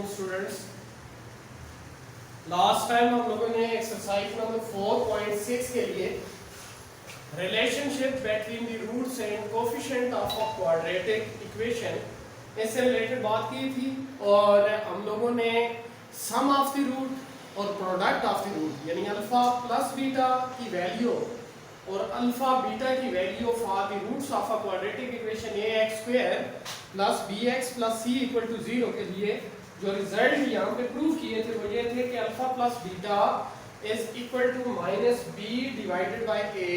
Afternoon students. Last time हम लोगों ने एक्सरसाइज नंबर 4.6 के लिए relationship between the roots and coefficient of a quadratic equation इससे रिलेटेड बात की थी और हम लोगों ने सम ऑफ द रूट और प्रोडक्ट ऑफ द रूट यानी अल्फा प्लस बीटा की वैल्यू और अल्फा बीटा की value for the roots of a quadratic equation ax² plus bx plus c equal to 0 के लिए जो रिजल्ट यहाँ पे प्रूव किए थे वो ये थे कि alpha plus beta is equal to minus b divided by a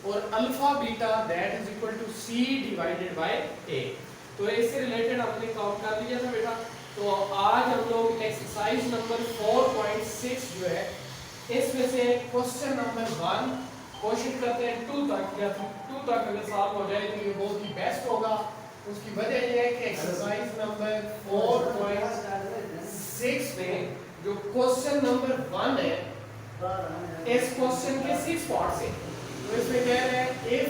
और alpha beta that is equal to c divided by a। तो इससे रिलेटेड हमने काउंट कर लिया था बेटा। तो आज हम लोग एक्सरसाइज नंबर 4.6 जो है इसमें से क्वेश्चन नंबर 1 कोशिश करते हैं 2 तक या 2 तक अगर सॉल्व हो जाए तो ये बहुत ही बेस्ट होगा। उसकी वजह यह है कि एक्सरसाइज नंबर 4.6 में जो क्वेश्चन नंबर 1 है इस क्वेश्चन के 6 पार्ट्स हैं। तो इसमें कह रहे हैं if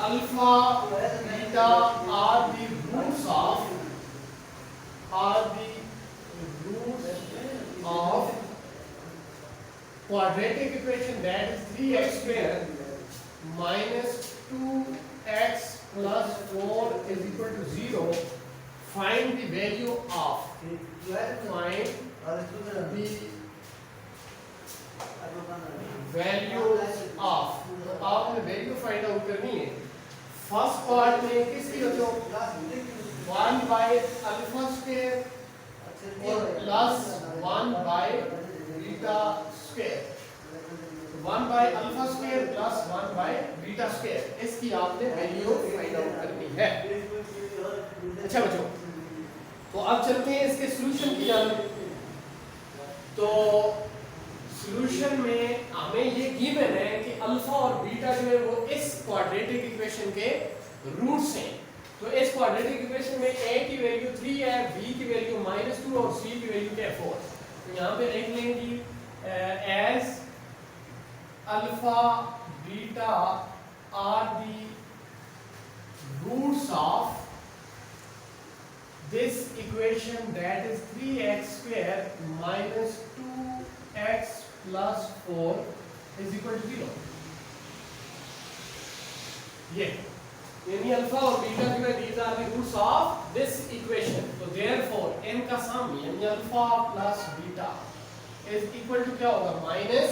alpha beta are the roots of quadratic equation that is 3x² minus 2x plus 4 is equal to 0, find the value of आपने वैल्यू फाइंड आउट करनी है। फर्स्ट पार्ट में किसकी बच्चों 1 बाय अल्फा स्क्वायर और plus 1 by beta square, 1 by alpha square plus 1 by beta square इसकी आपने value find out करनी है। अच्छा बच्चों, तो अब चलते हैं इसके सॉल्यूशन की जानब। तो सॉल्यूशन में हमें ये गिवन है कि अल्फा और बीटा जो है वो इस क्वाड्रेटिक इक्वेशन के रूट्स हैं। तो इस क्वाड्रेटिक इक्वेशन में a की वैल्यू 3 है, b की वैल्यू -2 और c की वैल्यू क्या है 4। तो यहाँ पे लिख लेंगे as alpha beta are the roots of this equation that is 3x² minus 2x plus 4 is equal to 0। ये यानी अल्फा और बीटा जो है these are the roots of this equation। तो therefore n का सम यानी alpha plus beta is equal to क्या होगा minus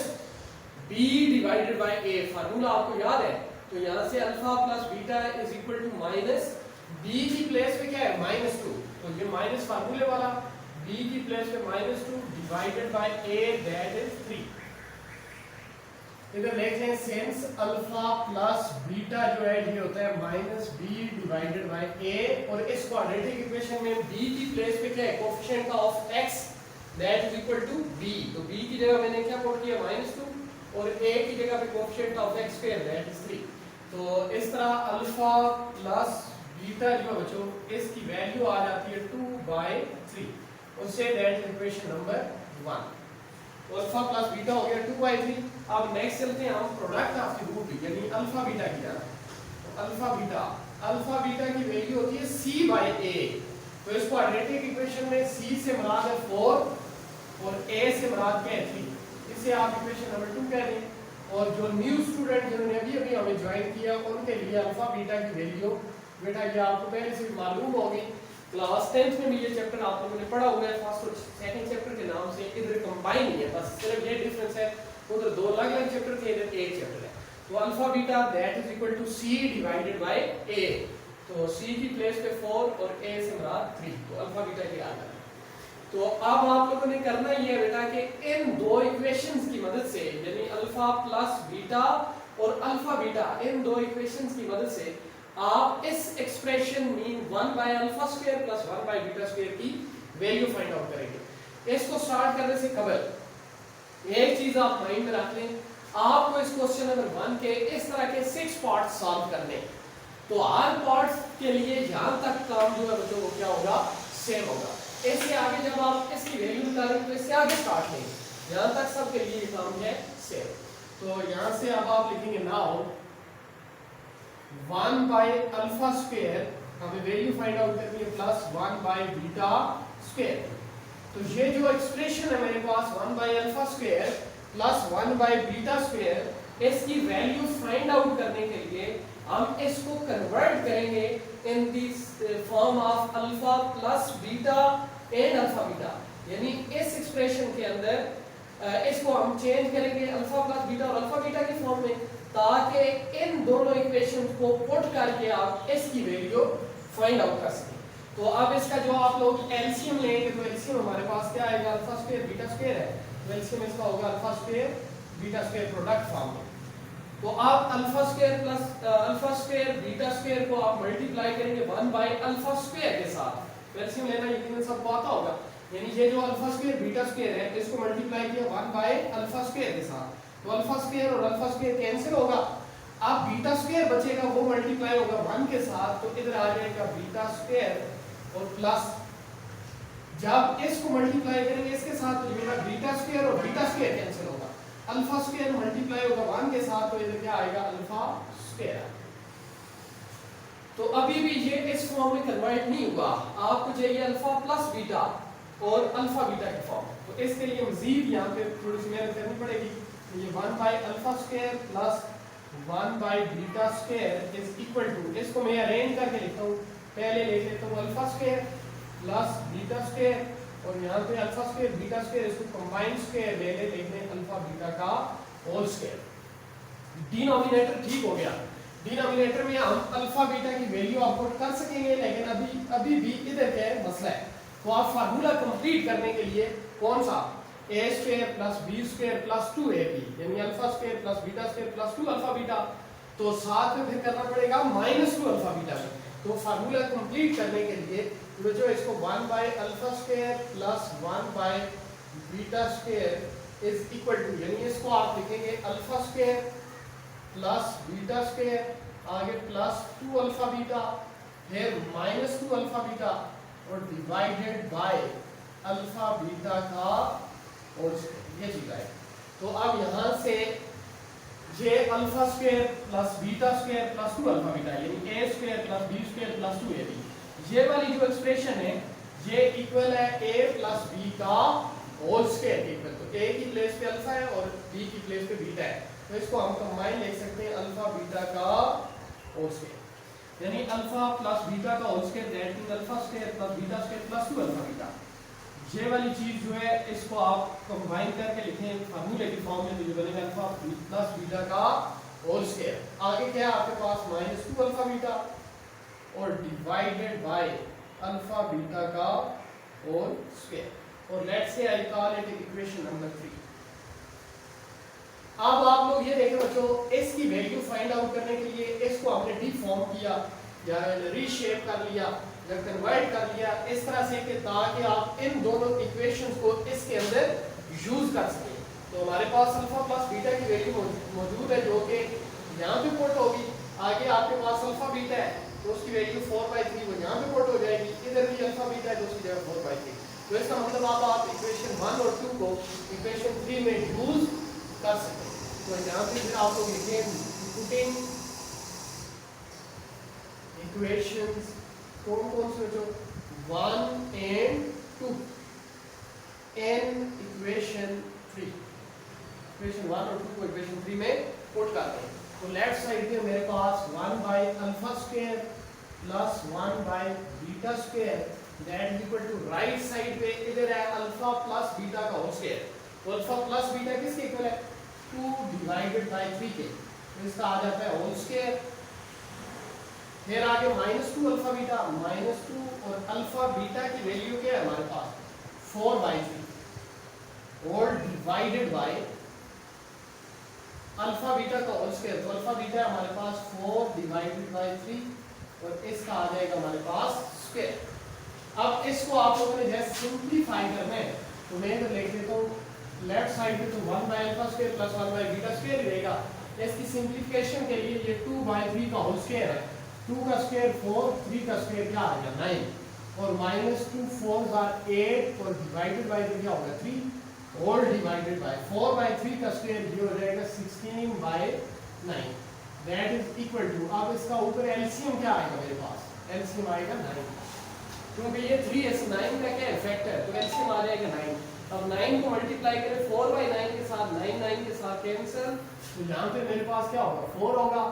b divided by a। Formula आपको याद है। तो यहाँ से alpha plus beta is equal to minus b की प्लेस पे क्या है -2, तो ये माइनस फार्मूले वाला b की प्लेस पे -2 divided by a that is 3। इधर लिख लें सिंस अल्फा प्लस बीटा जो है ये होता है -b डिवाइडेड बाय a और इस क्वाड्रेटिक इक्वेशन में b की प्लेस पे क्या है coefficient of x that is equal to b। तो b की जगह मैंने क्या पुट किया -2 और a की जगह पे coefficient of x square that is 3। तो इस तरह अल्फा प्लस बीटा जो बच्चों इसकी वैल्यू आ जाती है 2/3। उससे that is equation number 1। Alpha plus beta हो गया 2/3। अब नेक्स्ट चलते हैं हम प्रोडक्ट ऑफ द रूट यानी अल्फा बीटा की तरफ। तो अल्फा बीटा की वैल्यू होती है c/a। तो इस क्वाड्रेटिक इक्वेशन में c से मुराद है 4 और a से मुराद क्या है 3। इसे आप इक्वेशन नंबर 2 कह दें। और जो न्यू स्टूडेंट जिन्होंने अभी हमें ज्वाइन किया उनके लिए अल्फा बीटा की वैल्यू बेटा ये आपको पहले से भी मालूम होगी। क्लास 10th में भी ये चैप्टर आप लोगों ने पढ़ा हुआ है। फर्स्ट और सेकंड चैप्टर के नाम से इधर कंबाइन ही है, बस सिर्फ ये डिफरेंस है उधर 2 अलग-अलग चैप्टर थे, इधर एक चैप्टर है। तो alpha beta that is equal to c divided by a। तो c की प्लेस पे 4 और a से मुराद 3। तो अल्फा बीटा की आ गया। तो अब आप लोगों ने करना ये है बेटा कि इन दो इक्वेशंस की मदद से यानी अल्फा प्लस बीटा और अल्फा बीटा इन दो इक्वेशंस की मदद से आप इस expression mean 1 by alpha square plus 1 by beta square की वैल्यू फाइंड आउट करेंगे। इसको स्टार्ट करने से कबल एक चीज आप माइंड में रख लें, आपको इस क्वेश्चन नंबर 1 के इस तरह के 6 पार्ट्स सॉल्व करने। तो हर पार्ट्स के लिए यहां तक काम जो है बच्चों को क्या होगा सेम होगा। इससे आगे जब आप इसकी वैल्यू निकालेंगे तो इससे आगे स्टार्ट नहीं, यहां तक सब के लिए काम है सेम। तो यहां से अब आप लिखेंगे नाउ 1 by alpha square हमें वैल्यू फाइंड आउट करनी है प्लस 1 बाई बीटा स्क्वायर। तो ये जो एक्सप्रेशन है मेरे पास 1 by alpha square plus 1 by beta square, इसकी वैल्यू फाइंड आउट करने के लिए हम इसको कन्वर्ट करेंगे in this form of alpha plus beta and alpha beta, यानी इस एक्सप्रेशन के अंदर इसको हम चेंज करेंगे अल्फा प्लस बीटा और अल्फा बीटा की फॉर्म में, ताकि इन दोनों इक्वेशंस को पुट करके आप इसकी वैल्यू फाइंड आउट कर सकें। तो अब इसका जो आप लोग एलसीएम लेंगे, तो एलसीएम हमारे पास क्या आएगा, अल्फा स्क्वायर बीटा स्क्वायर है, तो एलसीएम इसका होगा alpha square beta square product form में। तो आप alpha square plus alpha square beta square को आप मल्टीप्लाई करेंगे 1 बाई अल्फा स्क्वायर के साथ, तो एलसीएम लेना यकीनन सबको आता होगा, यानी ये जो अल्फा स्क्वायर बीटा स्क्वायर है इसको मल्टीप्लाई किया 1 बाई अल्फा स्क्वायर के साथ, तो अल्फा स्क्वायर और अल्फा स्क्वायर कैंसिल होगा, अब बीटा स्क्वायर बचेगा वो मल्टीप्लाई होगा 1 के साथ, तो इधर आ जाएगा बीटा स्क्वायर और प्लस, जब इसको मल्टीप्लाई करेंगे इसके साथ तो ये बीटा स्क्वायर और बीटा स्क्वायर कैंसिल होगा, अल्फा स्क्वायर मल्टीप्लाई होगा 1 के साथ, तो इधर क्या आएगा अल्फा स्क्वायर। तो अभी भी ये इस फॉर्म में कन्वर्ट नहीं हुआ, आपको चाहिए अल्फा प्लस बीटा और अल्फा बीटा की फॉर्म, तो इसके लिए मजीद यहाँ पे थोड़ी सी मेहनत करनी पड़ेगी। तो ये 1 by alpha square plus 1 by beta square is equal to, इसको मैं अरेंज करके लिखता हूँ, पहले ले लेता हूँ alpha square plus beta square और यहाँ पे अल्फा स्क्वायर बीटा स्क्वायर, इसको कंबाइंड स्क्वायर ले ले, लिखते हैं अल्फा बीटा का होल स्क्वायर। डिनोमिनेटर ठीक हो गया, डिनोमिनेटर में हम अल्फा बीटा की वैल्यू आउटपुट कर सकेंगे, लेकिन अभी भी इधर क्या है मसला है, तो आप फार्मूला कंप्लीट करने के लिए कौन सा a square plus b square plus 2ab, यानी alpha square plus beta square plus 2 alpha beta, तो साथ में फिर करना पड़ेगा -2 अल्फा बीटा में। तो फार्मूला कंप्लीट करने के लिए जो इसको 1 by alpha square plus 1 by beta square is equal to, यानी इसको आप लिखेंगे alpha square plus beta square, आगे प्लस 2 अल्फा बीटा, फिर -2 अल्फा बीटा और डिवाइडेड बाय अल्फा बीटा का होल स्क्वायर, ये चीज है। तो अब यहाँ से ये alpha square plus beta square plus 2 alpha beta, यानी a square plus b square plus 2ab, ये वाली जो एक्सप्रेशन है ये इक्वल है a प्लस बी का होल स्क्वायर के इक्वल, तो a की प्लेस पे अल्फा है और b की प्लेस पे बीटा है, तो इसको हम कंबाइन लिख सकते हैं अल्फा बीटा का होल स्क्वायर, यानी अल्फा प्लस बीटा का whole square that is alpha square plus beta square plus 2 alpha beta. ये वाली चीज जो है इसको आप कंबाइन करके लिखें फार्मूले की फॉर्म में, तो ये बनेगा अल्फा प्लस बीटा का होल स्क्वायर, आगे क्या है आपके पास -2 अल्फा बीटा और डिवाइडेड बाय अल्फा बीटा का होल स्क्वायर, और let's say I call it equation number 3। अब आप लोग ये देखें बच्चों, इसकी वैल्यू फाइंड आउट करने के लिए इसको हमने डिफॉर्म किया या रीशेप कर लिया या कन्वर्ट कर लिया इस तरह से कि ताकि आप इन दोनों इक्वेशंस को इसके अंदर यूज कर सकें। तो हमारे पास अल्फा प्लस बीटा की वैल्यू मौजूद है जो कि यहाँ पे पुट होगी, आगे आपके पास अल्फा बीटा है तो उसकी वैल्यू 4/3 वो यहाँ पे पुट हो जाएगी, इधर भी अल्फा बीटा है तो उसकी जगह 4/3, तो इसका मतलब आप इक्वेशन 1 और 2 को इक्वेशन 3 में यूज कर सकते हैं। तो यहाँ पे फिर आप लोग लिखें पुटिंग इक्वेशंस कौन से जो 1 एंड 2 इन इक्वेशन 3, इक्वेशन 1 और 2 को इक्वेशन 3 में पुट करते हैं। तो लेफ्ट साइड पे मेरे पास 1 by alpha square plus 1 by beta square that is equal to right side पे इधर है अल्फा प्लस बीटा का होल स्क्वायर, तो अल्फा प्लस बीटा किसके इक्वल है 2 डिवाइडेड बाय 3 के, तो इसका आ जाता है होल स्क्वायर, फिर आगे -2 अल्फा बीटा -2 और अल्फा बीटा की वैल्यू क्या है हमारे पास 4/3 और डिवाइडेड बाय अल्फा बीटा का होल स्क्वायर, तो अल्फा बीटा हमारे पास 4 डिवाइडेड बाय 3 और इसका आ जाएगा हमारे पास स्क्वायर। अब इसको आप लोगों ने जैसे सिंप्लीफाई करना है तो मैं इधर लिख देता हूँ लेफ्ट साइड पे तो 1 by alpha square plus 1 by beta square ही रहेगा, इसकी सिंप्लीफिकेशन के लिए ये 2/3 का होल स्क्वायर है, 2 का स्क्वायर 4, 3 का स्क्वायर क्या आ गया 9 और -2 4s are 8 और डिवाइडेड बाय क्या होगा 3 और डिवाइडेड बाय 4/3 का स्क्वायर ये हो जाएगा 16/9 दैट इज इक्वल टू, अब इसका ऊपर एलसीएम क्या आएगा मेरे पास एलसीएम आएगा 9, क्योंकि ये 3 है 9 का क्या इफेक्ट है, तो एलसीएम आ जाएगा 9। अब 9 को मल्टीप्लाई करें 4/9 के साथ, 9 9 के साथ कैंसिल, तो यहाँ पे मेरे पास क्या होगा 4 होगा,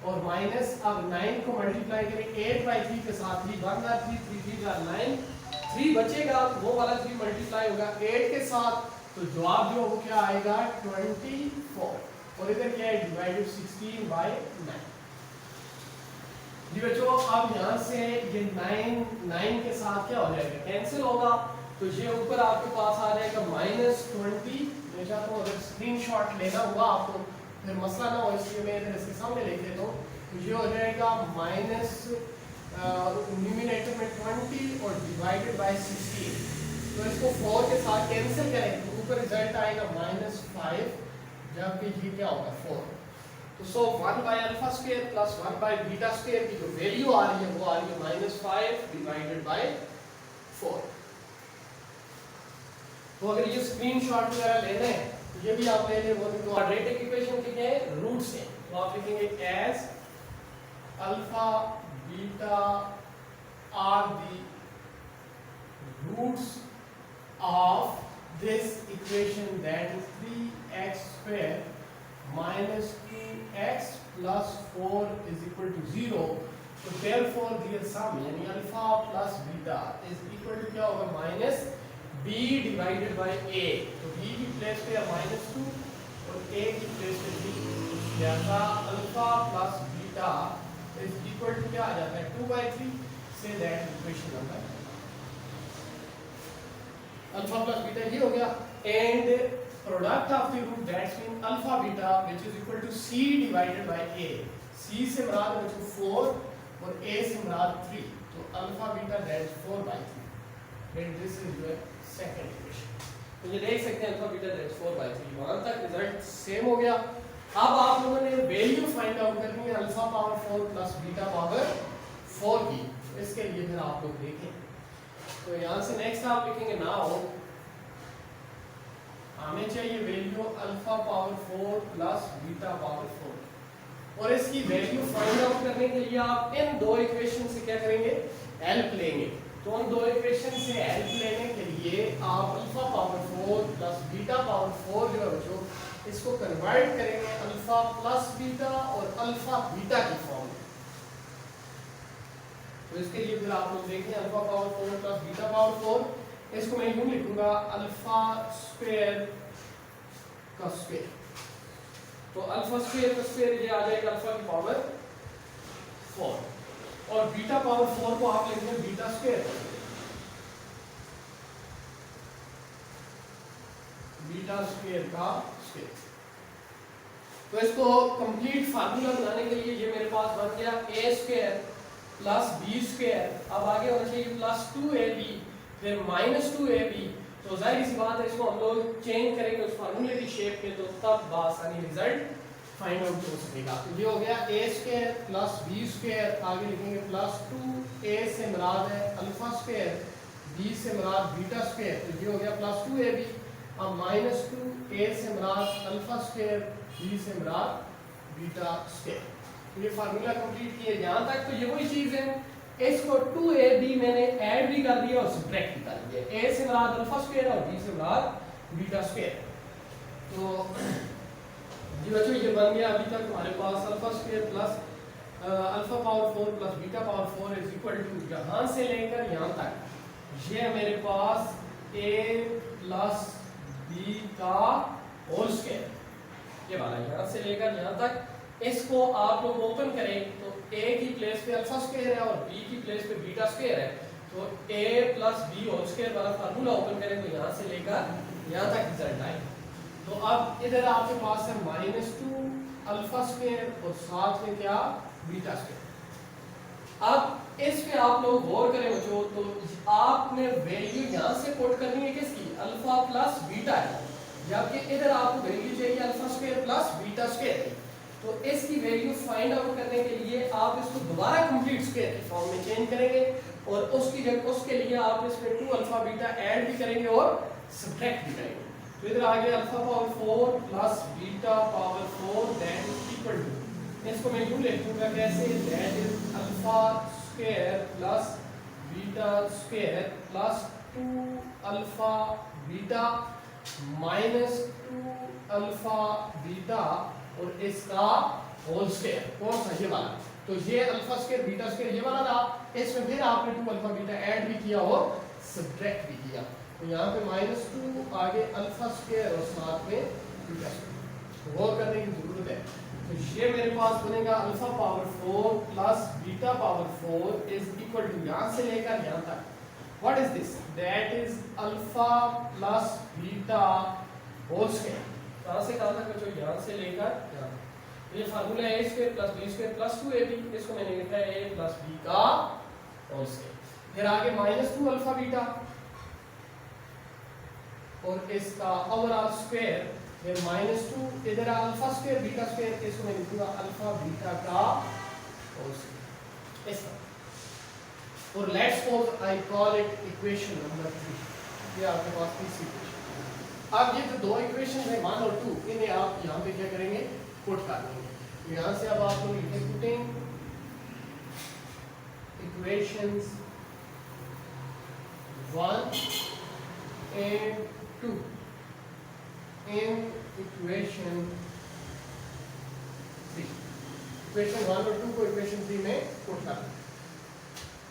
और माइनस अब 9 को मल्टीप्लाई करें 8/3 के साथ, 3 1 3 3 3 9, 3 बचेगा, वो वाला 3 मल्टीप्लाई होगा 8 के साथ, तो जवाब जो वो क्या आएगा 24, और इधर क्या है डिवाइडेड 16/9। जी बच्चों अब यहाँ से ये 9 के साथ क्या हो जाएगा कैंसिल होगा, तो ये ऊपर आपके पास आ जाएगा -20। मैं चाहता हूँ अगर स्क्रीनशॉट लेना हुआ आपको फिर मसला ना हो, इसलिए मैं इधर इसके सामने लिख देता हूँ, तो ये हो जाएगा माइनस न्यूमिनेटर में 20 और डिवाइडेड बाय 16, तो इसको 4 के साथ कैंसिल करें तो ऊपर रिजल्ट आएगा -5, जबकि ये क्या होगा 4, तो सो 1/α² प्लस 1/β² की जो वैल्यू आ रही है वो आ रही है -5 डिवाइडेड बाय 4। तो अगर ये स्क्रीनशॉट वगैरह लेना है तो ये भी आप ले लें, वो तो क्वाड्रेटिक इक्वेशन के हैं रूट से, तो आप लिखेंगे as alpha beta are the roots of this equation that is 3x² minus 2x plus 4 is equal to 0, तो therefore their sum यानी alpha plus beta is equal to क्या होगा minus b divided by a, तो b की place पे -2 और a की place पे 3, लिहाजा alpha plus beta is equal to क्या आ जाता है 2/3, से that equation number alpha plus beta ये हो गया, and product of the root that's mean alpha beta which is equal to c divided by a, c से मुराद बच्चों 4 और a से मुराद 3, तो alpha beta that is 4/3, and this is your second equation. तो ये देख सकते हैं अल्फा बीटा दैट इज 4/3, वहां तक रिजल्ट सेम हो गया। अब आप लोगों ने वैल्यू फाइंड आउट करनी है alpha power 4 plus beta power 4 की, तो इसके लिए फिर आप लोग देखें, तो यहां से नेक्स्ट आप लिखेंगे नाउ हमें चाहिए value alpha power 4 plus beta power 4, और इसकी वैल्यू फाइंड आउट करने के लिए आप इन दो इक्वेशन से क्या करेंगे हेल्प लेंगे, तो उन दो इक्वेशन से हेल्प लेने के लिए आप alpha power 4 plus beta power 4 जो है बच्चों इसको कन्वर्ट करेंगे अल्फा प्लस बीटा और अल्फा बीटा की फॉर्म में, तो इसके लिए फिर आप लोग देखें alpha power 4 plus beta power 4, इसको मैं यूं लिखूंगा अल्फा स्क्वायर का स्क्वायर, तो अल्फा स्क्वायर का स्क्वायर ये आ जाएगा अल्फा की पावर 4, और बीटा पावर 4 को आप लिखेंगे बीटा स्क्वायर, बीटा स्क्वायर का स्क्वायर। तो इसको कंप्लीट फार्मूला बनाने के लिए ये मेरे पास बन गया a² प्लस b², अब आगे होना चाहिए प्लस 2ab फिर -2ab, तो जाहिर सी बात है इसको हम लोग चेंज करेंगे उस फार्मूले की शेप में, तो तब बासानी रिजल्ट फाइंड आउट हो सकेगा। तो ये हो गया a² प्लस b², आगे लिखेंगे प्लस 2a से मुराद है अल्फा स्क्वायर, b से मुराद बीटा स्क्वायर, तो ये हो गया प्लस 2ab, अब -2a से मुराद अल्फा स्क्वायर, b से मुराद बीटा स्क्वायर, तो ये फार्मूला कंप्लीट किए यहाँ तक। तो ये वही चीज है, इसको 2ab मैंने ऐड भी कर दिया और सब्ट्रैक्ट भी कर दिया, a से मुराद अल्फा स्क्वायर और b से मुराद बीटा स्क्वायर, तो जी बच्चों ये बन गया अभी तक हमारे पास alpha square plus alpha power 4 plus beta power 4 is equal to यहाँ से लेकर यहाँ तक ये मेरे पास a प्लस b का होल स्क्वायर, ये वाला यहाँ से लेकर यहाँ तक, इसको आप लोग ओपन करें तो a की प्लेस पे अल्फा स्क्वायर है और b की प्लेस पे बीटा स्क्वायर है, तो a plus b whole square वाला फार्मूला ओपन करें तो यहाँ से लेकर यहाँ तक रिजल्ट आएगा। तो अब इधर आपके पास है -2 अल्फा स्क्वायर और साथ में क्या बीटा स्क्वायर। अब इस पे आप लोग गौर करें बच्चों, तो आपने वैल्यू यहाँ से पुट करनी है किसकी अल्फा प्लस बीटा है, जबकि इधर आपको वैल्यू चाहिए alpha square plus beta square, तो इसकी वैल्यू फाइंड आउट करने के लिए आप इसको दोबारा कंप्लीट स्क्वायर की फॉर्म में चेंज करेंगे, और उसकी जगह उसके लिए आप इसमें 2 अल्फा बीटा ऐड भी करेंगे और सब्ट्रैक्ट भी करेंगे, तो इधर आ गया alpha power 4 plus beta power 4 that is equal to, इसको मैं यूं लिखूंगा कैसे that is alpha square plus beta square plus 2 alpha beta minus 2 alpha beta और इसका होल स्क्वायर। कौन सा? ये वाला। तो ये अल्फा स्क्वायर बीटा स्क्वायर ये वाला था, इसमें फिर आपने 2 अल्फा बीटा ऐड भी किया और सब्ट्रैक्ट भी किया। तो यहाँ पे -2 आगे अल्फा स्क्वायर और साथ में बीटा स्क्वायर। गौर करने की जरूरत है। तो ये मेरे पास बनेगा alpha power 4 plus beta power 4 is equal to, यहाँ से लेकर यहाँ तक, what is this? That is alpha plus beta whole square. कहाँ से कहाँ तक बच्चों? यहाँ से लेकर यहाँ। ये फार्मूला है a square plus b square plus 2ab, इसको मैंने लिखा है a प्लस b का होल स्क्वायर। फिर आगे -2 अल्फा बीटा और इसका ओवरऑल स्क्वायर, फिर -2 इधर अल्फा स्क्वायर बीटा स्क्वायर, इसको मैं लिखूंगा अल्फा बीटा का होल स्क्वायर ऐसा। और let's suppose I call it equation number 3। ये आपके पास तीसरी इक्वेशन। अब ये जो दो इक्वेशन है 1 और 2, इन्हें आप यहाँ पे क्या करेंगे? पुट कर देंगे। यहाँ से अब आप लोग लिखें putting equations 1 and 2 in equation 3। Equation 1 और 2 को इक्वेशन 3 में पुट कर दें।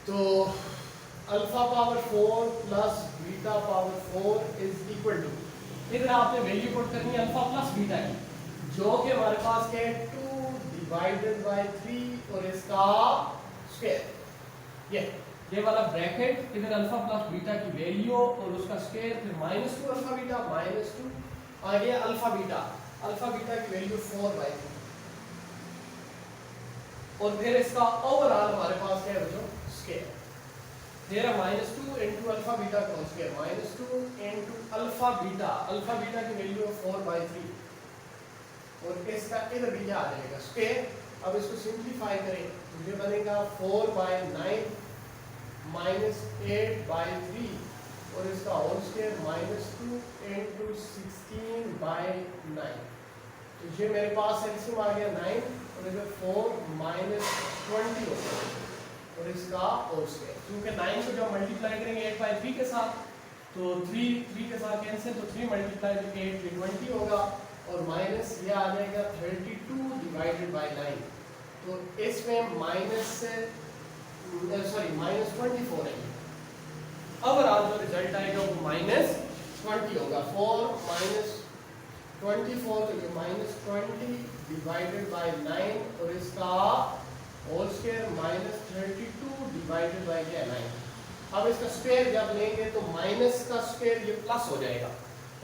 तो alpha power 4 plus beta power 4 is equal to, इधर आपने वैल्यू पुट करनी है अल्फा प्लस बीटा की, जो कि हमारे पास क्या है 2 डिवाइडेड बाय 3 और इसका स्क्वायर। ये वाला ब्रैकेट, इधर अल्फा प्लस बीटा की वैल्यू और उसका स्क्वायर, फिर -2 अल्फा बीटा -2 आगे अल्फा बीटा की वैल्यू 4/3 और फिर इसका ओवरऑल हमारे पास क्या है बच्चों? स्क्वायर। फिर -2 इनटू अल्फा बीटा का whole square, -2 into alpha beta की वैल्यू 4/3 और इसका इधर भी आ जाएगा स्क्वायर। अब इसको सिंपलीफाई करें तो ये बनेगा 4/9 -8/3 और इसका होल स्क्वायर -2 इनटू 16/9। तो ये मेरे पास एलसीएम आ गया 9 और इधर 4 -20 हो गया और इसका होल स्क्वायर। क्योंकि 9 को जब मल्टीप्लाई करेंगे 8/3 के साथ तो 3 के साथ कैंसिल, तो 3 × 8 20 होगा और माइनस ये आ जाएगा 32 डिवाइडेड बाय 9। तो इसमें -24 है। ओवरऑल जो रिजल्ट आएगा वो -20 होगा। 4 -24 तो ये -20 डिवाइडेड बाय 9 और इसका होल स्क्वायर -32 डिवाइडेड बाय 9। अब इसका स्क्वायर जब लेंगे तो माइनस का स्क्वायर ये प्लस हो जाएगा।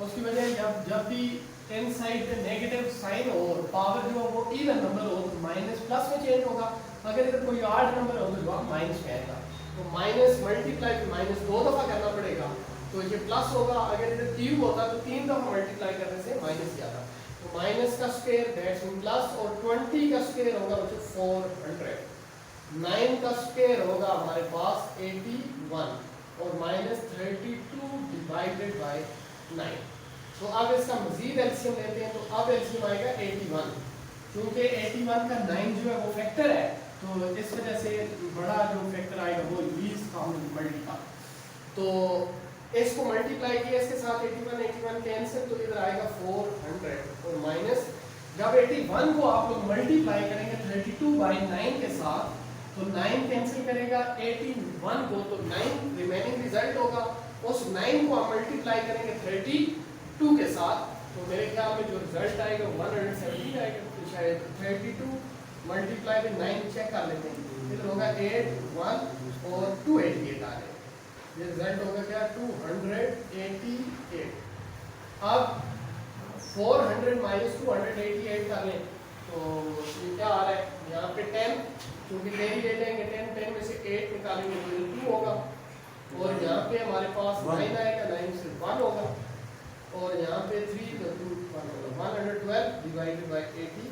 उसकी वजह जब भी टेन साइड पे नेगेटिव साइन हो और पावर जो वो इवन नंबर हो तो माइनस प्लस में चेंज होगा। अगर इधर कोई ऑड नंबर हो तो जवाब माइनस में आएगा। तो माइनस मल्टीप्लाई माइनस 2 दफा करना पड़ेगा तो ये प्लस होगा। अगर इधर क्यूब होता तो 3 दफा मल्टीप्लाई करने से माइनस ही आता। तो माइनस का स्क्वायर दैट्स इन प्लस और 20 का स्क्वायर होगा बच्चों 400। 9 का स्क्वायर होगा हमारे पास 81 और -32 डिवाइडेड बाय 9। तो अब इसका मजीद एलसीएम लेते हैं तो अब एलसीएम आएगा 81। क्योंकि 81 का 9 जो है वो फैक्टर है तो इस वजह से बड़ा जो फैक्टर आएगा वो लीस्ट कॉमन मल्टी का। तो इसको मल्टीप्लाई किया इसके साथ 81 कैंसिल तो इधर आएगा 400 और माइनस जब 81 को आप लोग मल्टीप्लाई करेंगे 32/9 के साथ तो 9 कैंसिल करेगा 81 को तो 9 रिमेनिंग रिजल्ट होगा। उस 9 को आप मल्टीप्लाई करेंगे 32 के साथ तो मेरे ख्याल में जो रिजल्ट आएगा 117 आएगा। तो शायद 32 मल्टीप्लाई विद 9 चेक कर लेते हैं। फिर होगा 8 1 और 288 आ रहे हैं। ये रिजल्ट होगा क्या 288। अब 400 माइनस 288 कर लें तो ये क्या आ रहा है यहाँ पे 10 क्योंकि 10 ले लेंगे 10 में से 8 निकालेंगे तो 2 होगा और यहाँ पे हमारे पास 9 आएगा 9 से 1 होगा और यहाँ पे 3 तो 2 1 होगा 112 डिवाइडेड बाय 80।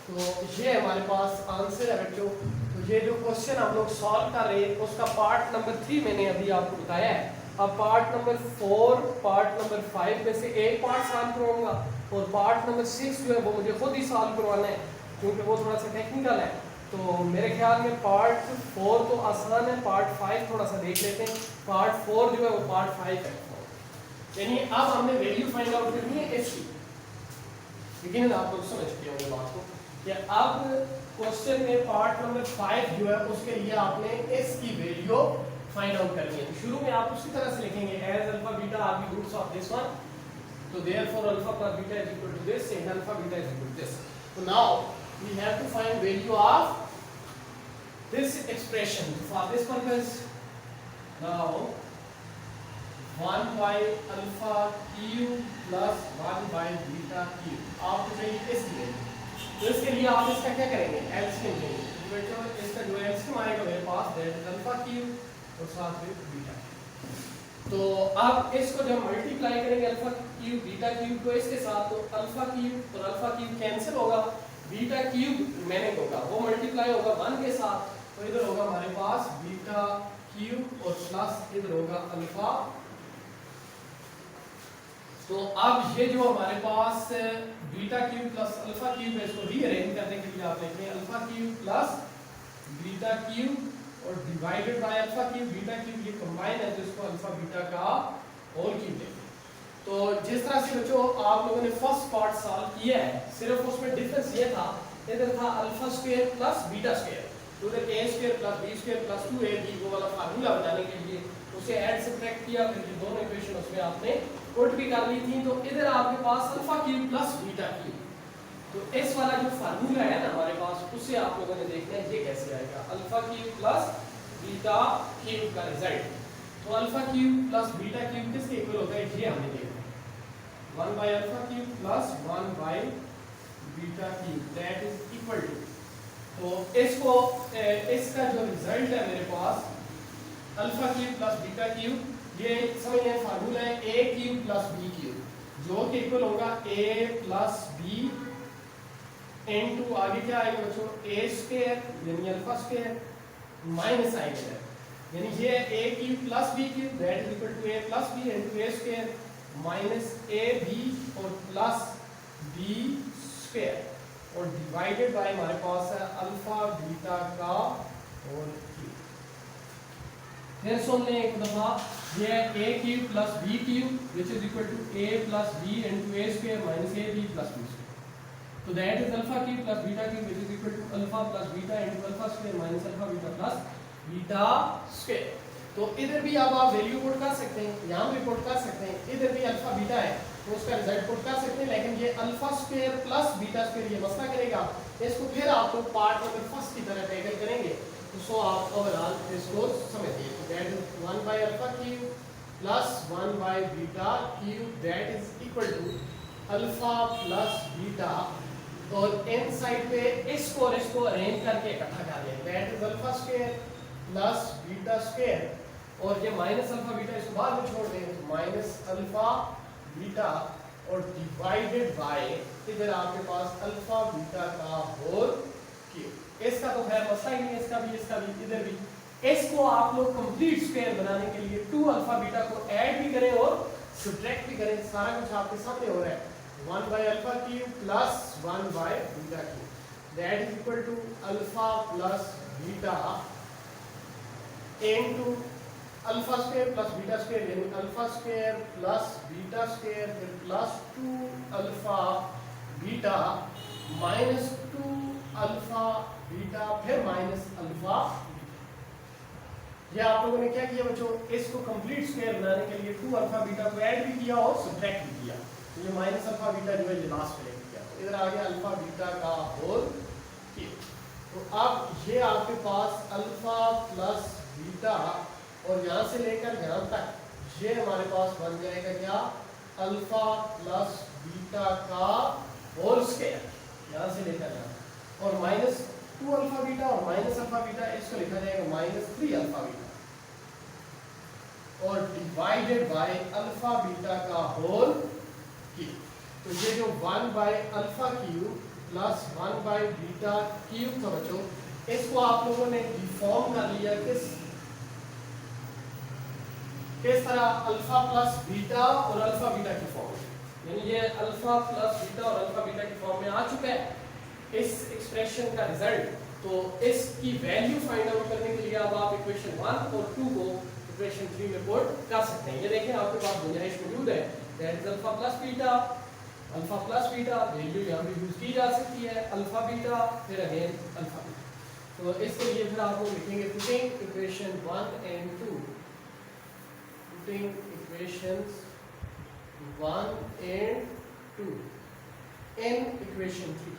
तो ये हमारे पास आंसर है बच्चों। तो ये जो क्वेश्चन हम लोग सॉल्व कर रहे हैं उसका पार्ट नंबर 3 मैंने अभी आपको बताया है। अब पार्ट नंबर 4 पार्ट नंबर 5 में से एक पार्ट सॉल्व करवाऊंगा और पार्ट नंबर 6 जो है वो मुझे खुद ही सॉल्व करवाना है क्योंकि वो थोड़ा सा टेक्निकल है। तो मेरे ख्याल में पार्ट 4 तो आसान है, पार्ट 5 थोड़ा सा देख लेते हैं। पार्ट 4 जो है वो पार्ट 5 है, यानी अब हमने वैल्यू फाइंड आउट करनी है एस की। लेकिन आप लोग समझ चुके होंगे बात को कि अब क्वेश्चन में पार्ट नंबर 5 जो है उसके लिए आपने एस की वैल्यू फाइंड आउट करनी है। तो शुरू में आप उसी तरह से लिखेंगे as alpha beta are be roots of this one, तो therefore alpha plus beta is equal to this and alpha beta is equal to this. तो now we have to find value of this expression. For this purpose, now 1 by alpha cube plus 1 by beta cube आपको चाहिए इसकी value. तो इसके लिए आप इसका क्या करेंगे, एलसीएम लेंगे। बेटा इसका जो एलसीएम आएगा मेरे पास दैट इज अल्फा क्यूब और साथ में बीटा। तो अब इसको जब मल्टीप्लाई करेंगे अल्फा क्यूब बीटा क्यूब को इसके साथ, तो अल्फा क्यूब और अल्फा क्यूब कैंसिल होगा, बीटा क्यूब रिमेनिंग होगा, वो मल्टीप्लाई होगा 1 के साथ। तो इधर होगा हमारे पास बीटा क्यूब और प्लस इधर होगा अल्फा। तो अब ये जो हमारे पास beta cube plus alpha cube है, इसको रीअरेंज करने के लिए आप लिखेंगे alpha cube plus beta cube और divided by alpha cube beta cube, ये कंबाइन है तो इसको अल्फा बीटा का होल क्यूब लेंगे। तो जिस तरह से बच्चों आप लोगों ने फर्स्ट पार्ट सॉल्व किया है, सिर्फ उसमें डिफरेंस ये था, इधर था alpha square plus beta square, तो इधर a square plus b square plus 2ab वो वाला फार्मूला बनाने के लिए उसे ऐड सब्ट्रैक्ट किया, फिर ये दोनों इक्वेशन उसमें आपने पुट भी कर ली थी। तो इधर आपके पास alpha cube plus beta cube, तो इस वाला जो फार्मूला है ना हमारे पास, उससे आप लोगों ने देखना है ये कैसे आएगा, alpha cube plus beta cube का रिजल्ट। तो alpha cube plus beta cube किसके इक्वल होता है, ये हमने देखना है 1 by alpha cube plus 1 by beta cube that is equal to, तो इसको इसका जो रिजल्ट है मेरे पास alpha cube plus beta cube, ये समझ लें फार्मूला है a cube plus b cube, जो कि इक्वल होगा a प्लस b इनटू आगे क्या आएगा बच्चों a स्क्वायर यानी अल्फा स्क्वायर माइनस आएगा, यानी ये a cube plus b cube that is equal to a plus b into a square minus ab और प्लस b स्क्वायर और डिवाइडेड बाय हमारे पास है अल्फा बीटा का होल क्यूब। फिर सुन लें एक दफा, ये है a cube plus b cube which is equal to a plus b into a square minus ab plus b square, तो that is alpha cube plus beta cube which is equal to alpha plus beta into alpha square minus alpha beta plus beta square. तो इधर भी अब आप value put कर सकते हैं, यहाँ भी पुट कर सकते हैं, इधर भी अल्फा बीटा है तो उसका रिजल्ट पुट कर सकते हैं, लेकिन ये alpha square plus beta square ये मसला करेगा, इसको फिर आप लोग पार्ट नंबर फर्स्ट की तरह टैकल करेंगे, तो सो आप ओवरऑल इसको समझिए। तो that is 1 by alpha cube plus 1 by beta cube that is equal to alpha plus beta, और इन साइड पे इसको और इसको अरेंज करके इकट्ठा कर लें, that is alpha square plus beta square, और ये माइनस अल्फा बीटा इसको बाद में छोड़ दें, तो माइनस अल्फा बीटा और डिवाइडेड बाय इधर आपके पास अल्फा बीटा का होल क्यूब। इसका तो खैर मसला ही नहीं, इसका भी इधर भी। इसको आप लोग कंप्लीट स्क्वायर बनाने के लिए 2 अल्फा बीटा को ऐड भी करें और सब्ट्रैक्ट भी करें, सारा कुछ आपके सामने हो रहा है। 1 by alpha cube plus 1 by beta cube that is equal to alpha plus beta into alpha square plus beta square यानी alpha square plus beta square फिर plus 2 alpha beta minus 2 alpha beta फिर minus alpha. ये आप लोगों ने क्या किया बच्चों, इसको कंप्लीट स्क्वायर बनाने के लिए 2 अल्फा बीटा को ऐड भी किया और सब्ट्रैक्ट भी किया, तो ये माइनस अल्फा बीटा जो है ये लास्ट में किया, तो इधर आ गया अल्फा बीटा का होल क्यूब। तो अब ये आपके पास अल्फा प्लस बीटा और यहाँ से लेकर यहाँ तक ये हमारे पास बन जाएगा क्या, अल्फा प्लस बीटा का होल स्क्वायर, यहाँ से लेकर यहाँ, और माइनस 2 अल्फा बीटा और माइनस अल्फा बीटा, इसको लिखा जाएगा माइनस 3 अल्फा बीटा, और डिवाइडेड बाय अल्फा बीटा का होल क्यूब। तो ये जो 1 by alpha cube plus 1 by beta cube था बच्चों, इसको आप लोगों ने डिफॉर्म कर लिया किस तरह, अल्फा प्लस बीटा और अल्फा बीटा की फॉर्म, यानी ये अल्फा प्लस बीटा और अल्फा बीटा की फॉर्म में आ चुका है। इस एक्सप्रेशन का रिजल्ट तो इसकी वैल्यू फाइंड आउट करने के लिए अब आप इक्वेशन 1 और 2 को इक्वेशन 3 में पुट कर सकते हैं। ये देखें आपके पास गुंजाइश मौजूद है, that is alpha plus beta, alpha plus beta value यहाँ पे यूज की जा सकती है, अल्फा बीटा फिर अगेन अल्फा बीटा। तो इसके लिए फिर आप लोग लिखेंगे putting equation 1 and 2, putting equations 1 and 2 in equation 3।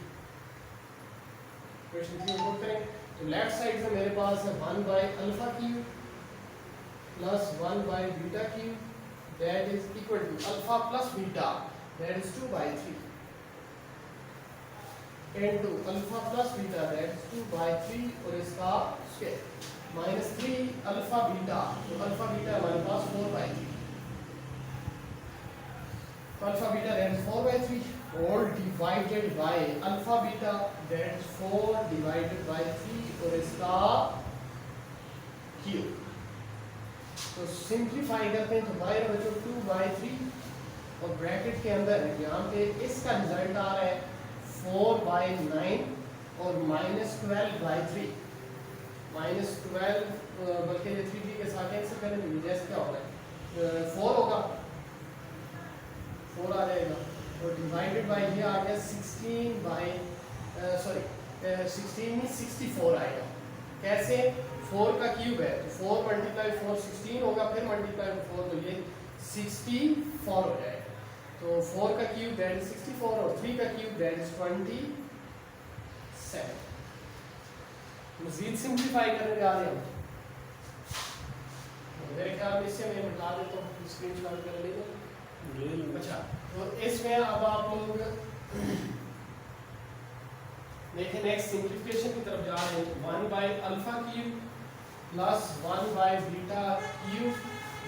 Equation 3 को पुट करें तो लेफ्ट साइड से मेरे पास है 1 by alpha cube plus 1 by beta cube that is equal to alpha plus beta that is 2 by 3 into alpha plus beta that is 2 by 3 और इसका square minus 3 alpha beta, तो alpha beta हमारे पास 4 by 3, तो alpha beta that is 4 by 3 all divided by alpha beta that is 4 divided by 3 और इसका cube. तो simplify करते हैं तो बाहर बचो 2 बाय 3 और ब्रैकेट के अंदर यहाँ पे इसका रिजल्ट आ रहा है 4 बाय 9 और माइनस 12 बाय 3, माइनस 12 बल्कि ये 3 के साथ कैंसिल करेंगे जैसे क्या होगा 4 होगा, 4 आ जाएगा और डिवाइडेड बाय ये आ गया 16 बाय 16 में 64 आएगा। कैसे? 4 का क्यूब है तो 4 मल्टीप्लाई 4 16 होगा, फिर मल्टीप्लाई 4 तो ये 64 हो जाएगा। तो 4 का क्यूब दैट इज 64 और 3 का क्यूब दैट इज 27। मजीद सिंप्लीफाई करने जा रहे हैं मेरे ख्याल में इससे मैं बता देता हूँ, स्क्रीनशॉट कर लेंगे। अच्छा तो इसमें अब आप लोग देखें नेक्स्ट सिंप्लीफिकेशन की तरफ जा रहे हैं। 1 by alpha cube plus 1 by beta cube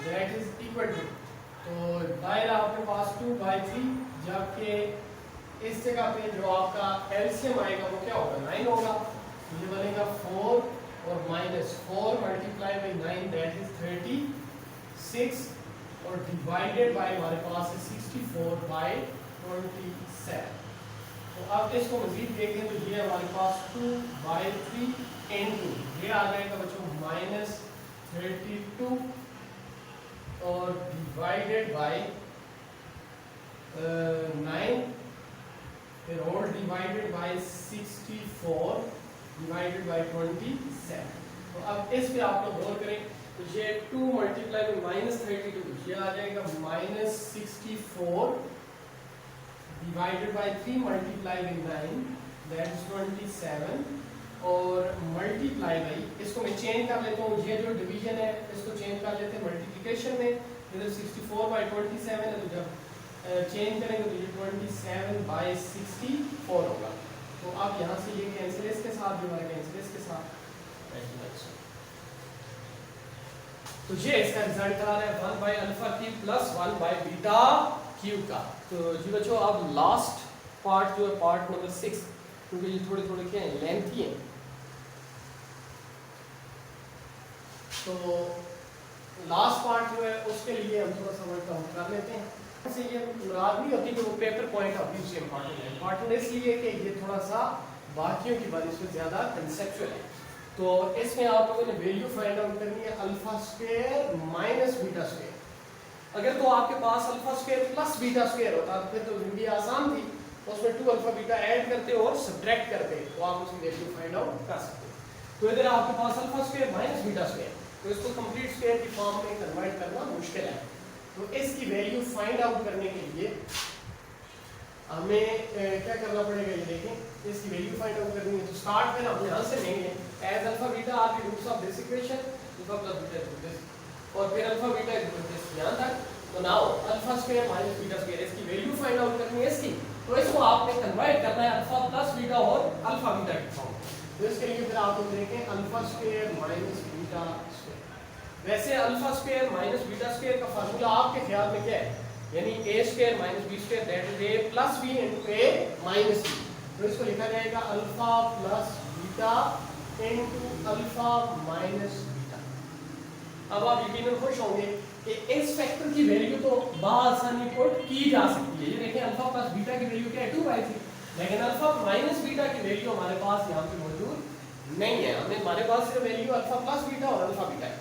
that is equal to, तो बाहर आपके पास 2 बाय 3 जबकि इस जगह पे जो आपका एलसीएम आएगा वो क्या होगा 9 होगा, ये बनेगा 4 और minus 4 multiply by 9 that is 36 और डिवाइडेड बाय हमारे पास है 64 बाय 27। तो अब इसको मजीद देखें तो ये हमारे पास 2 बाय 3 इनटू ये आ जाएगा बच्चों माइनस 32 और डिवाइडेड बाय 9 फिर whole divided by 64 divided by 27। तो अब इस पे आप लोग गौर करें तो ये 2 मल्टीप्लाई में माइनस 32 ये आ जाएगा minus 64 divided bye 3 multiply by 9 that is 27 और मल्टीप्लाई बाई इसको मैं चेंज कर लेता हूँ, ये जो डिवीजन है इसको चेंज कर लेते हैं मल्टीप्लिकेशन में, इधर 64 बाय 27 है तो जब चेंज करेंगे तो ये 27 बाय 64 होगा। तो अब यहाँ से ये कैंसिल इसके साथ भी हमारा कैंसिल इसके साथ, तो ये इसका रिजल्ट आ रहा है 1 by alpha cube plus 1 by beta cube का। तो जी बच्चों अब लास्ट पार्ट जो है पार्ट नंबर 6, क्योंकि ये थोड़े थोड़े क्या हैं लेंथी हैं, तो लास्ट पार्ट जो है उसके लिए हम थोड़ा सा वर्क आउट कर लेते हैं। से ये मुराद नहीं होती कि वो पेपर पॉइंट ऑफ व्यू से इम्पॉर्टेंट है, इम्पॉर्टेंट इसलिए कि ये थोड़ा सा बाकियों की बात इसमें ज़्यादा कंसेप्चुअल है। तो इसमें आप लोगों ने वैल्यू फाइंड आउट करनी है alpha square minus beta square. अगर तो आपके पास alpha square plus beta square होता तो फिर तो जिंदगी आसान थी, तो उसमें 2 अल्फा बीटा ऐड करते और सब्ट्रैक्ट करते तो आप उसकी वैल्यू फाइंड आउट कर सकते। तो इधर आपके पास alpha square minus beta square, तो इसको कंप्लीट स्क्वायर की फॉर्म में कन्वर्ट करना मुश्किल है। तो इसकी वैल्यू फाइंड आउट करने के लिए हमें क्या करना पड़ेगा, ये देखें इसकी वैल्यू फाइंड आउट करनी है। तो स्टार्ट में हम यहाँ से लेंगे as alpha beta are the roots of this equation, alpha plus beta is this, और फिर अल्फा बीटा इज दिस यहाँ तक। तो now alpha square minus beta square इसकी वैल्यू फाइंड आउट करनी है इसकी, तो इसको आपने कन्वर्ट करना है अल्फा प्लस बीटा और अल्फा बीटा की फॉर्म। तो इसके लिए फिर आप लोग देखें alpha square minus beta square. वैसे alpha square minus beta square का फार्मूला आपके ख्याल में क्या है, यानी a square minus b square that is a plus b into a minus b। तो इसको लिखा जाएगा alpha plus beta into alpha minus beta. अब आप यकीनन खुश होंगे कि इस फैक्टर की वैल्यू तो बआसानी पुट की जा सकती है। ये देखें अल्फा प्लस बीटा की वैल्यू क्या है 2/3, लेकिन अल्फा माइनस बीटा की वैल्यू हमारे पास यहाँ पे मौजूद नहीं है, हमारे पास सिर्फ वैल्यू अल्फा प्लस बीटा और अल्फा बीटा है।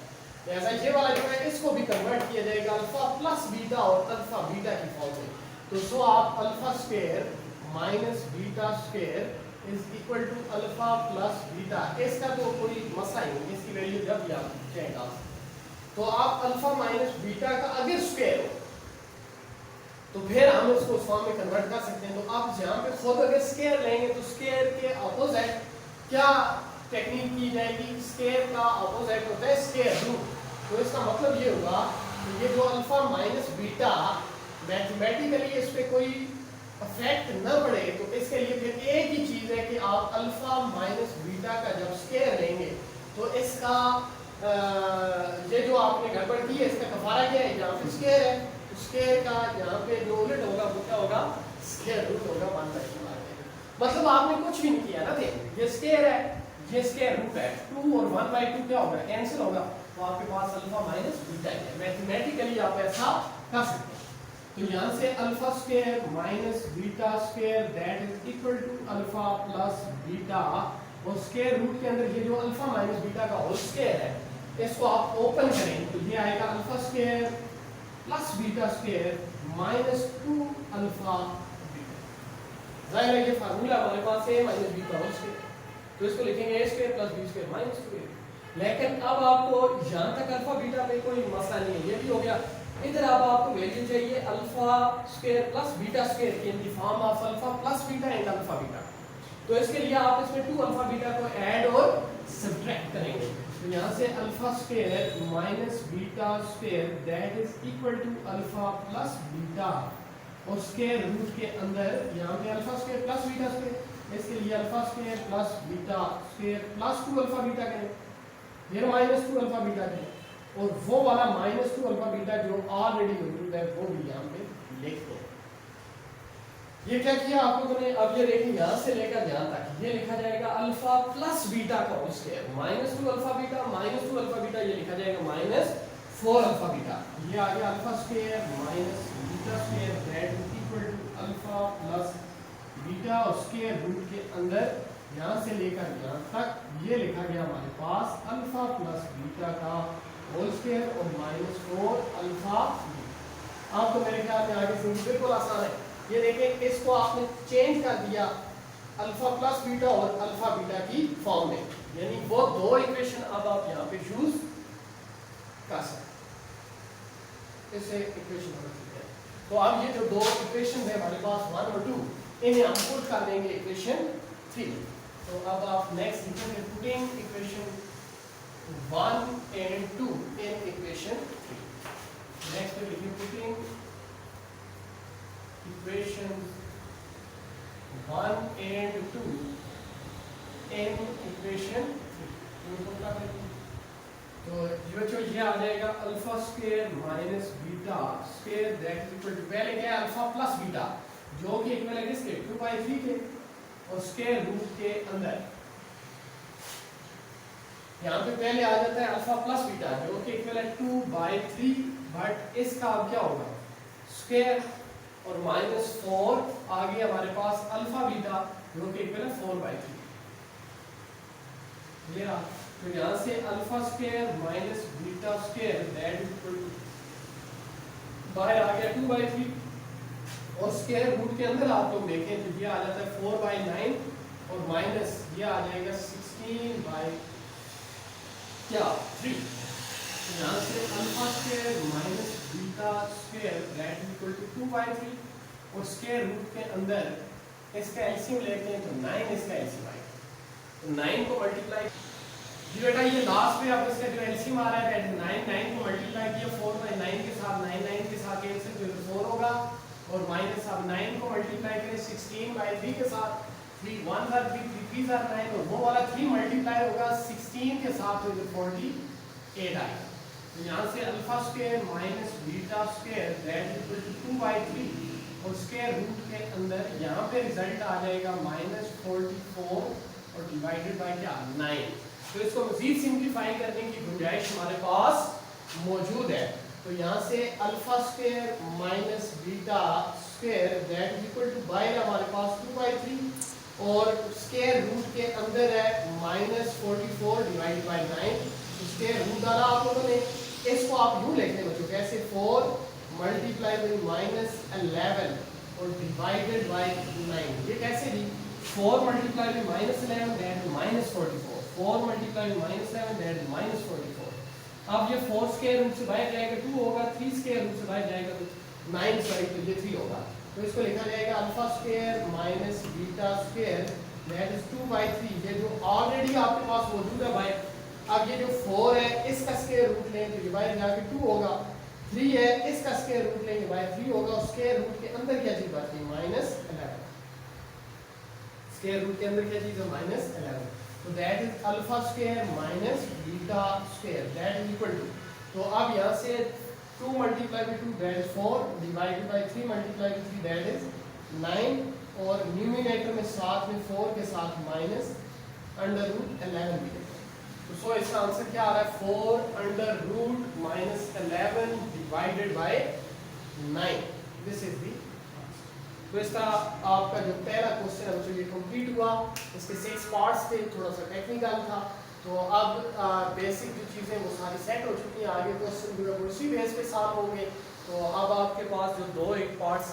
ऐसा ये वाला जो है इसको भी कन्वर्ट किया जाएगा अल्फा प्लस बीटा और अल्फा बीटा की फॉर्म में। तो सो आप alpha square minus beta square is equal to alpha plus beta, इसका तो कोई मसला ही नहीं, इसकी वैल्यू जब भी आप चाहेंगे तो आप अल्फा माइनस बीटा का अगर स्क्वायर हो तो फिर हम इसको उस फॉर्म में कन्वर्ट कर सकते हैं। तो आप यहाँ पे खुद अगर स्क्वायर लेंगे तो स्क्वायर के अपोजिट क्या टेक्निक की जाएगी, स्क्वायर का अपोजिट होता है स्क्वायर रूट। तो इसका मतलब ये होगा कि ये जो अल्फा माइनस बीटा मैथमेटिकली इस पे कोई इफेक्ट न पड़े, तो इसके लिए फिर एक ही चीज है कि आप अल्फा माइनस बीटा का जब स्क्वायर लेंगे तो इसका ये जो आपने गड़बड़ की है इसका कफारा क्या है, यहाँ पे स्क्वायर है, स्क्वायर का यहाँ पे जो उलट होगा वो क्या होगा, स्क्वायर रूट होगा 1/2। मतलब आपने कुछ भी नहीं किया ना, थे ये स्क्वायर है ये स्क्वायर रूट है, 2 और 1/2 क्या होगा, कैंसिल होगा, तो आपके पास अल्फा माइनस बीटा है। मैथमेटिकली आप ऐसा कर सकते हैं। तो यहाँ से alpha square minus beta square that is equal to alpha plus beta, और स्क्वायर रूट के अंदर ये जो अल्फा माइनस बीटा का होल स्क्वायर है इसको आप ओपन करें तो ये आएगा alpha square plus beta square minus 2 alpha beta. जाहिर है ये फार्मूला हमारे पास है माइनस बी का होल स्क्वायर, तो इसको लिखेंगे a square plus b square minus 2a। लेकिन अब आपको यहाँ तक अल्फा बीटा पे कोई मसला नहीं है, ये भी हो गया। इधर अब आपको वैल्यू चाहिए alpha square plus beta square की in the form of alpha plus beta and alpha beta. तो इसके लिए आप इसमें 2 अल्फा बीटा को ऐड और सब्ट्रैक्ट करेंगे। तो यहाँ से alpha square minus beta square that is equal to alpha plus beta, और स्क्वायर रूट के अंदर यहाँ पे alpha square plus beta square, इसके लिए alpha square plus beta square plus 2 alpha beta करें, फिर माइनस 2 अल्फा बीटा करें, और वो वाला माइनस 2 अल्फा बीटा जो ऑलरेडी मौजूद है वो भी यहाँ पे लिख दो। ये क्या किया आप लोगों ने, अब ये देखिए यहाँ से लेकर यहाँ तक ये लिखा जाएगा अल्फा प्लस बीटा का whole square minus 2 alpha beta minus 2 alpha beta, ये लिखा जाएगा माइनस 4 अल्फा बीटा। ये आ गया alpha square minus beta square that is equal to alpha plus beta, और स्क्वायर रूट के अंदर यहाँ से लेकर यहाँ तक ये लिखा गया हमारे पास अल्फा प्लस बीटा का होल स्क्वायर और माइनस 4 अल्फा। आप तो मेरे ख्याल में आगे से बिल्कुल आसान है। ये देखें इसको आपने चेंज कर दिया अल्फा प्लस बीटा और अल्फा बीटा की फॉर्म में, यानी वो दो इक्वेशन अब आप यहाँ पे यूज कर सकते, इससे इक्वेशन हो चुकी है। तो अब ये जो दो इक्वेशन है हमारे पास 1 और 2, इन्हें हम पुट कर देंगे इक्वेशन 3। तो अब आप नेक्स्ट लिखेंगे putting equation 1 and 2 in equation 3। Next we will be putting equation 1 and 2 in equation 3। तो ये आ जाएगा alpha square minus beta square that is equal to, पहले क्या है अल्फा प्लस बीटा जो कि इक्वल है किसके 2/3 के, और स्क्वायर रूट के अंदर यहाँ पे पहले आ जाता है अल्फा प्लस बीटा जो कि इक्वल है 2/3, बट इसका अब क्या होगा स्क्वायर, और माइनस 4 आ गया हमारे पास अल्फा बीटा जो कि इक्वल है 4/3। ये रहा, तो यहाँ से alpha square minus beta square that is equal to, बाहर आ गया 2/3, और स्क्वायर रूट के अंदर आप लोग देखें तो ये आ जाता है 4/9, और माइनस ये आ जाएगा 16/3। यहाँ से alpha square minus beta square that is equal to 2/3, और स्क्वायर रूट के अंदर इसका एलसीएम लेते हैं तो 9 इसका एलसीएम आएगा, तो 9 को मल्टीप्लाई जी बेटा, ये लास्ट में अब इसका जो एलसीएम आ रहा है दैट 9 को मल्टीप्लाई किया 4/9 के साथ, 9 के साथ कैंसिल तो 4 होगा, और माइनस अब 9 को मल्टीप्लाई करें 16/3 के साथ, 3 1 are 3 3 3 are 9, तो वो वाला 3 मल्टीप्लाई होगा 16 के साथ तो 48 आएगा। तो यहाँ से alpha square minus beta square that is equal to 2/3, और स्क्वायर रूट के अंदर यहाँ पे रिजल्ट आ जाएगा -44 और डिवाइडेड बाय क्या 9। तो इसको मजीद सिंप्लीफाई करने की गुंजाइश हमारे पास मौजूद है। तो यहाँ से alpha square minus beta square that is equal to बाहर हमारे पास 2/3, और स्क्वायर रूट के अंदर है -44 डिवाइड बाय 9। स्क्वायर रूट डाला आप लोगों ने, इसको आप यूं लिख लें बच्चों, कैसे 4 मल्टीप्लाई बाई -11 और डिवाइडेड बाय 9। ये कैसे दी, 4 multiply by -11 that is -44, 4 multiply by -11 that is -44। अब ये 4 स्क्वायर रूट से बाहर जाएगा 2 होगा, 3 स्क्वायर रूट से बाहर जाएगा तो 9 सॉरी तो ये 3 होगा। तो इसको लिखा जाएगा alpha square minus beta square that is 2/3। ये जो ऑलरेडी आपके पास मौजूद है भाई। अब ये जो 4 है इसका स्क्वायर रूट लें तो ये बाहर जाके 2 होगा, 3 है इसका स्क्वायर रूट लेंगे बाहर 3 होगा, और स्क्वायर रूट के अंदर क्या चीज बात है -11। स्क्वायर रूट के अंदर क्या चीज है -11। तो that is alpha square minus beta square that is equal to, तो अब यहाँ से 2 multiply by 2 that is 4 divided by 3 multiply by 3 that is 9, और न्यूमरेटर में साथ में 4 के साथ माइनस √11 भी है। तो सो इसका आंसर क्या आ रहा है 4 √11 divided by 9। This is the. तो इसका आपका जो पहला क्वेश्चन है बच्चों ये कंप्लीट हुआ। इसके 6 पार्ट्स थे, थोड़ा सा टेक्निकल था। तो अब बेसिक जो चीज़ें वो सारी सेट हो चुकी हैं, आगे क्वेश्चन जो है वो उसी बेस पे सॉल्व होंगे। तो अब आपके पास जो 2 एक पार्ट्स